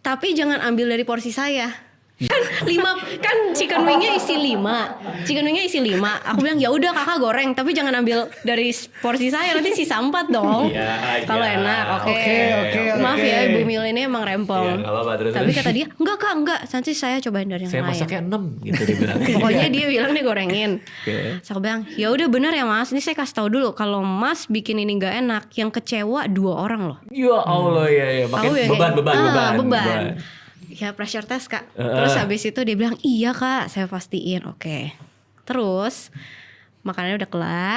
Tapi jangan ambil dari porsi saya. Kan 5 kan chicken wingnya isi 5. Aku bilang ya udah kakak goreng, tapi jangan ambil dari porsi saya, nanti sisa 4 dong. Kalau enak, oke. Maaf ya Ibu Mil ini emang rempong. Tapi kata dia enggak kak, enggak, nanti saya cobain dari yang Saya lain. masaknya 6 gitu dia bilang. Pokoknya dia bilang dia gorengin. Terus aku bilang ya udah benar ya mas, ini saya kasih tahu dulu kalau mas bikin ini nggak enak, yang kecewa 2 orang loh. Ya Allah ya, makin Tahu ya, beban. Ya pressure test kak. Terus habis itu dia bilang iya kak, saya pastiin. Oke. Terus makanannya udah kelar.